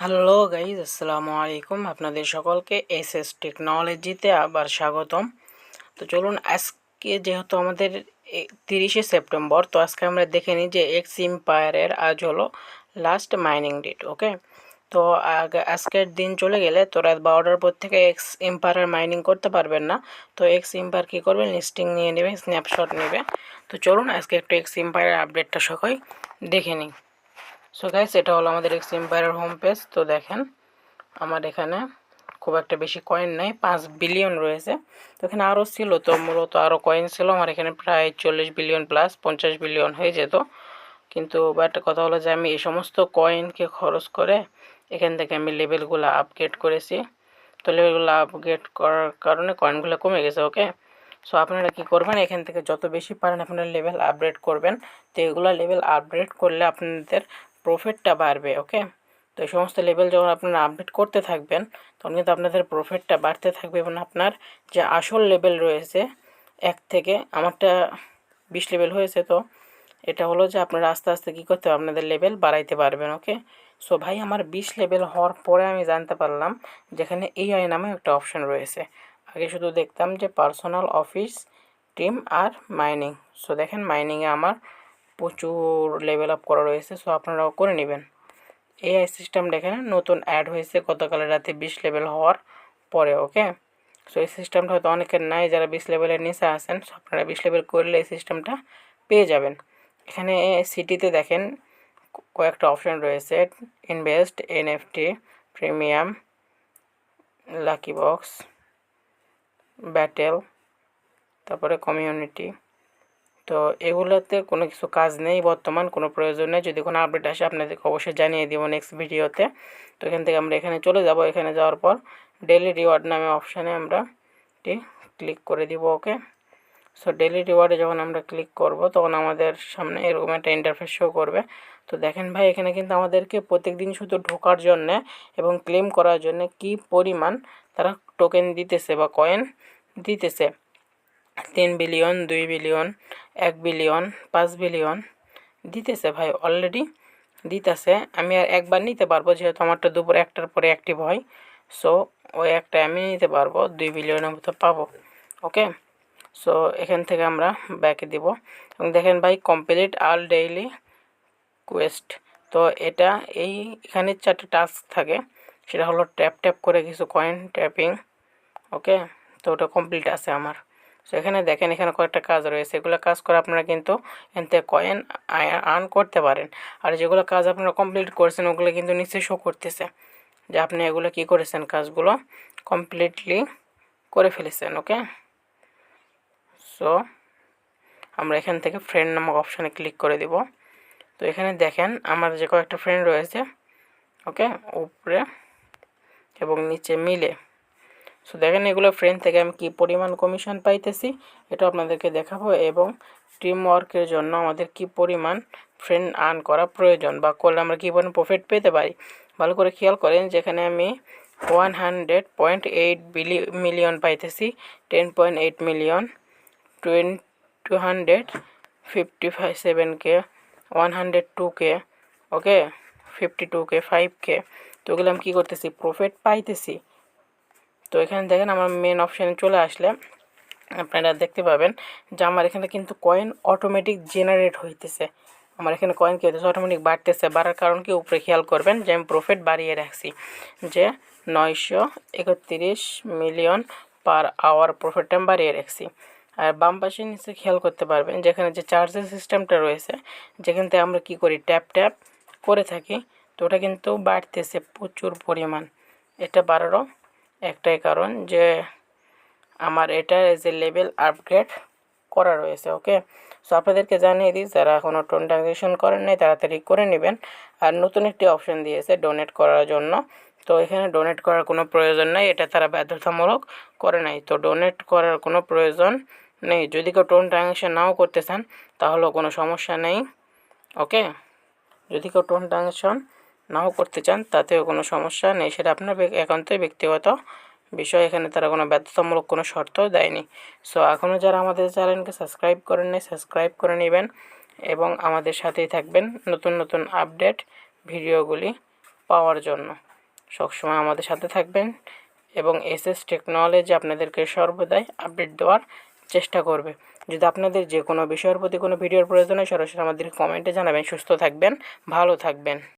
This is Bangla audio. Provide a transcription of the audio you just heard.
হ্যালো গাইজ, আসসালামু আলাইকুম। আপনাদের সকলকে এসএস টেকনোলজিতে আবার স্বাগতম। তো চলুন, আজকে যেহেতু আমাদের 30শে সেপ্টেম্বর, তো আজকে আমরা দেখে নিই যে এক্স এম্পায়ারের আজ হলো লাস্ট মাইনিং ডেট। ওকে, তো আজকের দিন চলে গেলে তো রাত 12টার পর থেকে এক্স এম্পায়ার মাইনিং করতে পারবেন না। তো এক্স এম্পায়ার কী করবে, লিস্টিং নিয়ে নেবে, স্ন্যাপশট নেবে। তো চলুন আজকে একটু এক্স এম্পায়ারের আপডেটটা সবাই দেখে নিই। সো গাইস, এটা হলো আমাদের এক্স এম্পায়ারের হোম পেজ। তো দেখেন আমার এখানে খুব একটা বেশি কয়েন নেই, 5 বিলিয়ন রয়েছে। তো এখানে আরও ছিল, তো মূলত আরও কয়েন ছিল আমার এখানে প্রায় 40 বিলিয়ন প্লাস 50 বিলিয়ন হয়ে যেত। কিন্তু বাট কথা হলো যে আমি এই সমস্ত কয়েনকে খরচ করে এখান থেকে আমি লেভেলগুলো আপগ্রেড করেছি। তো লেভেলগুলো আপগ্রেড করার কারণে কয়েনগুলো কমে গেছে। ওকে, সো আপনারা কী করবেন, এখান থেকে যত বেশি পারেন আপনারা লেভেল আপগ্রেড করবেন। তো এগুলো লেভেল আপগ্রেড করলে আপনাদের প্রফিটটা বাড়বে। ওকে, তো এই সমস্ত লেভেল যখন আপনারা আপডেট করতে থাকবেন তখন কিন্তু আপনাদের প্রফিটটা বাড়তে থাকবে এবং আপনার যে আসল লেভেল রয়েছে 1 থেকে, আমারটা 20 লেভেল হয়েছে, তো এটা হলো যে আপনারা আস্তে আস্তে কী করতে হবে, আপনাদের লেভেল বাড়াইতে পারবেন। ওকে, সো ভাই আমার 20 লেভেল হওয়ার পরে আমি জানতে পারলাম যেখানে এআই নামে একটা অপশান রয়েছে। আগে শুধু দেখতাম যে পার্সোনাল, অফিস, টিম আর মাইনিং। সো দেখেন মাইনিংয়ে আমার প্রচুর লেভেল আপ করা রয়েছে, সো আপনারাও করে নেবেন। এআই সিস্টেমটা এখানে নতুন অ্যাড হয়েছে গতকাল রাতে 20 লেভেল হওয়ার পরে। ওকে, সো এই সিস্টেমটা হয়তো অনেকের নাই, যারা 20 লেভেলের নিচে আসেন, সো আপনারা 20 লেভেল করলে এই সিস্টেমটা পেয়ে যাবেন। এখানে সিটিতে দেখেন কয়েকটা অপশান রয়েছে: invest, NFT, premium, lucky box, battle, তারপরে কমিউনিটি। তো এগুলোতে কোনো কিছু কাজ নেই বর্তমান, কোনো প্রয়োজন নেই। যদি কোনো আপডেট আসে আপনাদেরকে অবশ্যই জানিয়ে দিব নেক্সট ভিডিওতে। তো এখান থেকে আমরা এখানে চলে যাব। এখানে যাওয়ার পর ডেইলি রিওয়ার্ড নামে অপশানে আমরা ক্লিক করে দিব। ওকে, সো ডেইলি রিওয়ার্ডে যখন আমরা ক্লিক করব তখন আমাদের সামনে এরকম একটা ইন্টারফেস শো করবে। তো দেখেন ভাই, এখানে কিন্তু আমাদেরকে প্রত্যেকদিন শুধু ঢোকার জন্যে এবং ক্লেম করার জন্য কি পরিমাণ তারা টোকেন দিতেছে বা কয়েন দিতেছে। 3 বিলিয়ন, 2 বিলিয়ন, 1 বিলিয়ন, 5 বিলিয়ন দিতেছে ভাই, অলরেডি দিতেছে। আমি আর একবার নিতে পারবো, যেহেতু আমারটা দুপুর 1টার পরে অ্যাক্টিভ হয়। সো ওই একটা আমি নিতে পারবো, 2 বিলিয়নের মতো পাবো। ওকে, সো এখান থেকে আমরা ব্যাকে দিব এবং দেখেন ভাই, কমপ্লিট অল ডেইলি কোয়েস্ট। তো এটা এখানে 4টে টাস্ক থাকে, সেটা হলো ট্যাপ ট্যাপ করে কিছু কয়েন ট্যাপিং। ওকে, তো ওটা কমপ্লিট আছে আমার। সো এখানে দেখেন, এখানে কয়েকটা কাজ রয়েছে, এগুলো কাজ করে আপনারা কিন্তু এখান থেকে কয়েন আর্ন করতে পারেন। আর যেগুলো কাজ আপনারা কমপ্লিট করেছেন ওগুলো কিন্তু নিচে শো করতেছে যে আপনি এগুলো কী করেছেন, কাজগুলো কমপ্লিটলি করে ফেলেছেন। ওকে, সো আমরা এখান থেকে ফ্রেন্ড নামক অপশানে ক্লিক করে দিব। তো এখানে দেখেন আমার যে কয়েকটা ফ্রেন্ড রয়েছে, ওকে, উপরে এবং নিচে মিলে। সো দেখেন এগুলো ফ্রেন্ড থেকে আমি কি পরিমাণ কমিশন পাইতেছি এটা আপনাদেরকে দেখাবো, এবং টিম ওয়ার্কের জন্য আমাদের কি পরিমাণ ফ্রেন্ড আর্ন করা প্রয়োজন বা করলে আমরা কী পরিমাণ প্রফিট পেতে পারি। ভালো করে খেয়াল করেন, যেখানে আমি 100.8 মিলিয়ন পাইতেছি, 10.8 মিলিয়ন, 257K, 102K, ওকে, 52K, 5K। তো ওগুলো আমি কী করতেছি, প্রফিট পাইতেছি। তো এখানে দেখেন আমার মেন অপশানে চলে আসলে আপনারা দেখতে পাবেন যে আমার এখানে কিন্তু কয়েন অটোমেটিক জেনারেট হইতেছে। আমার এখানে কয়েন কী হইতেছে, অটোমেটিক বাড়তেছে। বাড়ার কারণ কি, উপরে খেয়াল করবেন যে আমি প্রফিট বাড়িয়ে রাখছি, যে 931 মিলিয়ন পার আওয়ার প্রফিটটা আমি বাড়িয়ে রাখছি। আর বাম পাশে নিচে খেয়াল করতে পারবেন যেখানে যে চার্জের সিস্টেমটা রয়েছে, যেখান থেকে আমরা কী করি, ট্যাপ ট্যাপ করে থাকি, তো ওটা কিন্তু বাড়তেছে প্রচুর পরিমাণ। এটা বাড়ারও একটাই কারণ যে আমার এটা যে লেভেল আপগ্রেড করা রয়েছে। ওকে, সো আপনাদেরকে জানিয়ে দিই, যারা এখনও টোন ট্রানজ্যাকশন করেন নাই তাড়াতাড়ি করে নেবেন। আর নতুন একটি অপশান দিয়েছে ডোনেট করার জন্য, তো এখানে ডোনেট করার কোনো প্রয়োজন নাই, এটা তারা বাধ্যতামূলক করে নাই। তো ডোনেট করার কোনো প্রয়োজন নেই। যদি কেউ টোন ট্রানজ্যাকশন নাও করতে চান তাহলেও কোনো সমস্যা নেই। ওকে, যদি কেউ টোন ট্রানজ্যাকশন নাও করতে চান তাতেও কোনো সমস্যা নেই, সেটা আপনার একান্তই ব্যক্তিগত বিষয়। এখানে তারা কোনো বাধ্যতামূলক কোনো শর্ত দেয়নি। সো এখনও যারা আমাদের চ্যানেলকে সাবস্ক্রাইব করেন নাই, সাবস্ক্রাইব করে নেবেন এবং আমাদের সাথেই থাকবেন নতুন নতুন আপডেট ভিডিওগুলি পাওয়ার জন্য। সবসময় আমাদের সাথে থাকবেন এবং এসএস টেকনোলজি আপনাদেরকে সর্বদাই আপডেট দেওয়ার চেষ্টা করবে। যদি আপনাদের যে কোনো বিষয়ের প্রতি কোনো ভিডিওর প্রয়োজন হয় সরাসরি আমাদের কমেন্টে জানাবেন। সুস্থ থাকবেন, ভালো থাকবেন।